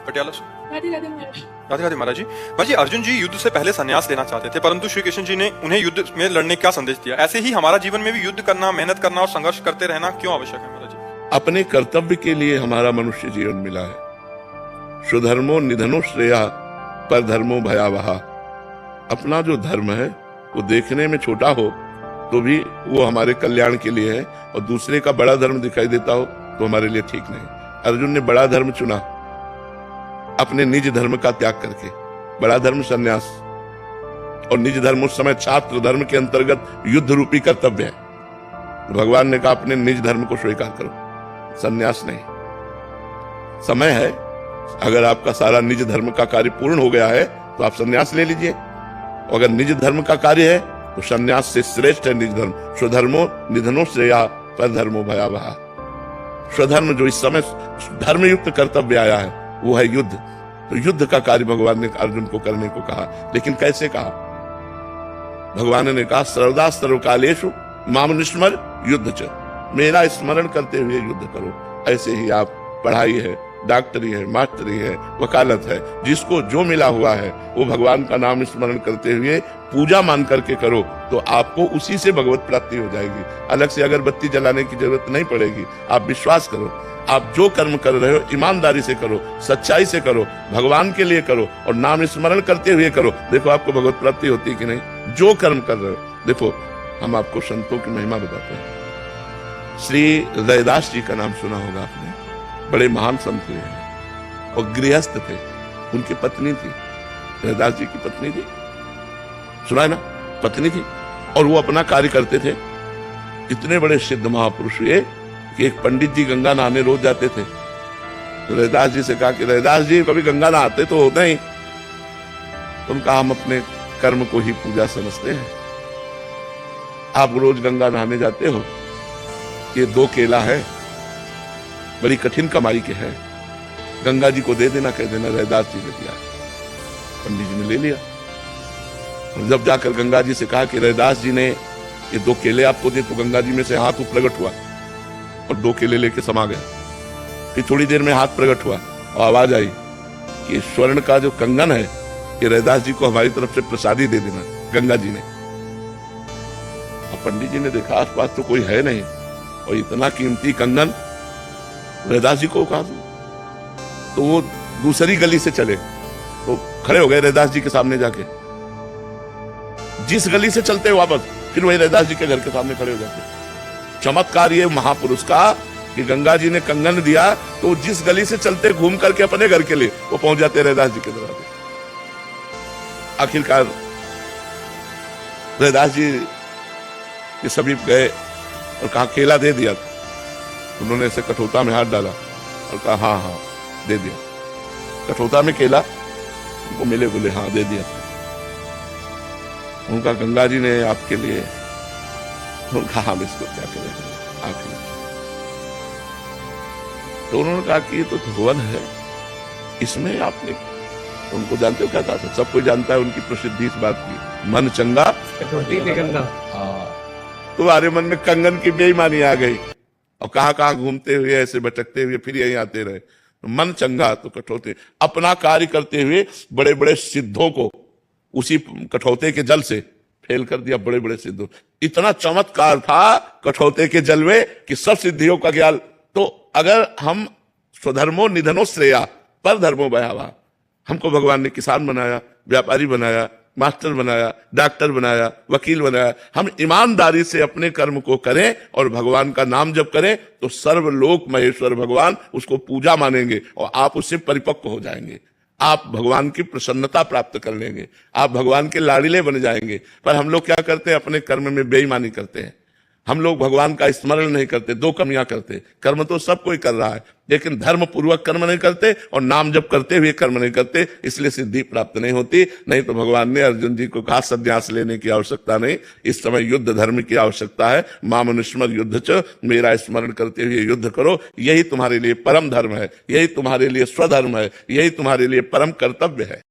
पटियाला से। राधे राधे महाराज। राधे राधे महाराज जी। महाराज जी, अर्जुन जी युद्ध से पहले संन्यास लेना चाहते थे, परंतु श्री कृष्ण जी ने उन्हें युद्ध में लड़ने का संदेश दिया। ऐसे ही हमारा जीवन में भी युद्ध करना, मेहनत करना और संघर्ष करते रहना क्यों आवश्यक है महाराज जी? अपने कर्तव्य के लिए हमारा मनुष्य जीवन मिला है। स्वधर्मो निधनो श्रेया पर धर्मो भयावहा। अपना जो धर्म है वो देखने में छोटा हो तो भी वो हमारे कल्याण के लिए है, और दूसरे का बड़ा धर्म दिखाई देता हो तो हमारे लिए ठीक नहीं। अर्जुन ने बड़ा धर्म चुना, अपने निज धर्म का त्याग करके। बड़ा धर्म संन्यास, और निज धर्म उस समय छात्र धर्म के अंतर्गत युद्ध रूपी कर्तव्य है। तो भगवान ने कहा अपने निज धर्म को स्वीकार करो, संन्यास नहीं। समय है, अगर आपका सारा निज धर्म का कार्य पूर्ण हो गया है तो आप संन्यास ले लीजिए। अगर निज धर्म का कार्य है तो संन्यास से श्रेष्ठ है निज धर्म। स्वधर्मो निधनो श्रेया पर धर्मो भयावहा। स्वधर्म जो इस समय धर्मयुक्त कर्तव्य आया है वो है युद्ध। तो युद्ध का कार्य भगवान ने अर्जुन को करने को कहा, लेकिन कैसे कहा? भगवान ने कहा सर्वदा सर्वकालेषु माम स्मर युद्ध च। मेरा स्मरण करते हुए युद्ध करो। ऐसे ही आप पढ़ाई है, डॉक्टरी है, मास्टरी है, वकालत है, जिसको जो मिला हुआ है वो भगवान का नाम स्मरण करते हुए पूजा मान करके करो तो आपको उसी से भगवत प्राप्ति हो जाएगी। अलग से अगरबत्ती जलाने की जरूरत नहीं पड़ेगी। आप विश्वास करो, आप जो कर्म कर रहे हो ईमानदारी से करो, सच्चाई से करो, भगवान के लिए करो और नाम स्मरण करते हुए करो। देखो आपको भगवत प्राप्ति होती है कि नहीं, जो कर्म कर रहे हो। देखो हम आपको संतों की महिमा बताते हैं। श्री रैदास जी का नाम सुना होगा आपने, बड़े महान संत हुए हैं और गृहस्थ थे। उनकी पत्नी थी, रैदास जी की पत्नी थी, सुना है ना, पत्नी थी, और वो अपना कार्य करते थे। इतने बड़े सिद्ध महापुरुष हुए कि एक पंडित जी गंगा नहाने रोज जाते थे। तो रैदास जी से कहा कि रैदास जी कभी गंगा नहाते तो होता ही। तो उनका हम अपने कर्म को ही पूजा समझते हैं। आप रोज गंगा नहाने जाते हो, ये 2 केला है, बड़ी कठिन कमाई के है, गंगा जी को दे देना, कह देना रैदास जी ने दिया। पंडित जी ने ले लिया। और जब जाकर गंगा जी से कहा कि रैदास जी ने ये 2 केले आपको दे, तो गंगा जी में से हाथ प्रकट हुआ और 2 केले लेके समा गया। फिर थोड़ी देर में हाथ प्रकट हुआ और आवाज आई कि स्वर्ण का जो कंगन है ये रैदास जी को हमारी तरफ से प्रसादी दे देना, गंगा जी ने। और पंडित जी ने देखा आसपास तो कोई है नहीं, और इतना कीमती कंगन रैदास जी को कहा। तो वो दूसरी गली से चले तो खड़े हो गए रैदास जी के सामने जाके। जिस गली से चलते वापस फिर वही रैदास जी के घर के सामने खड़े हो जाते। चमत्कार ये महापुरुष का कि गंगा जी ने कंगन दिया तो जिस गली से चलते घूम करके अपने घर के लिए वो पहुंच जाते रैदास जी के दरवाजे। आखिरकार रैदास जी के समीप गए और कहा केला दे दिया। उन्होंने ऐसे कठोता में हाथ डाला और कहा हाँ हाँ दे दिया। कठोता में केला उनको मिले, बोले हाँ दे दिया। उनका गंगा जी ने आपके लिए, उनका हम इसको क्या करें आखिर। तो उन्होंने कहा कि ये तो भुवन है, इसमें आपने, उनको जानते हो क्या कहा था? सब कोई जानता है उनकी प्रसिद्धि इस बात की, मन चंगा तुम्हारे मन में कंगन की बेईमानी आ गई और कहां घूमते हुए ऐसे भटकते हुए फिर यहीं आते रहे। मन चंगा तो कठौते, अपना कार्य करते हुए बड़े बड़े सिद्धों को उसी कठौते के जल से फेल कर दिया। बड़े बड़े सिद्धों, इतना चमत्कार था कठौते के जल में कि सब सिद्धियों का ज्ञान। तो अगर हम स्वधर्मो निधनो श्रेया पर धर्मो भयावहा, हमको भगवान ने किसान बनाया, व्यापारी बनाया, मास्टर बनाया, डॉक्टर बनाया, वकील बनाया। हम ईमानदारी से अपने कर्म को करें और भगवान का नाम जप करें तो सर्वलोक महेश्वर भगवान उसको पूजा मानेंगे और आप उससे परिपक्व हो जाएंगे। आप भगवान की प्रसन्नता प्राप्त कर लेंगे, आप भगवान के लाड़िले बन जाएंगे। पर हम लोग क्या करते हैं? अपने कर्म में बेईमानी करते हैं। हम लोग भगवान का स्मरण नहीं करते, 2 कमियां करते। कर्म तो सब कोई कर रहा है, लेकिन धर्म पूर्वक कर्म नहीं करते और नाम जप करते हुए कर्म नहीं करते, इसलिए सिद्धि प्राप्त नहीं होती। नहीं तो भगवान ने अर्जुन जी को कहा संन्यास लेने की आवश्यकता नहीं, इस समय युद्ध धर्म की आवश्यकता है। माम स्मर युद्ध च, मेरा स्मरण करते हुए युद्ध करो। यही तुम्हारे लिए परम धर्म है, यही तुम्हारे लिए स्वधर्म है, यही तुम्हारे लिए परम कर्तव्य है।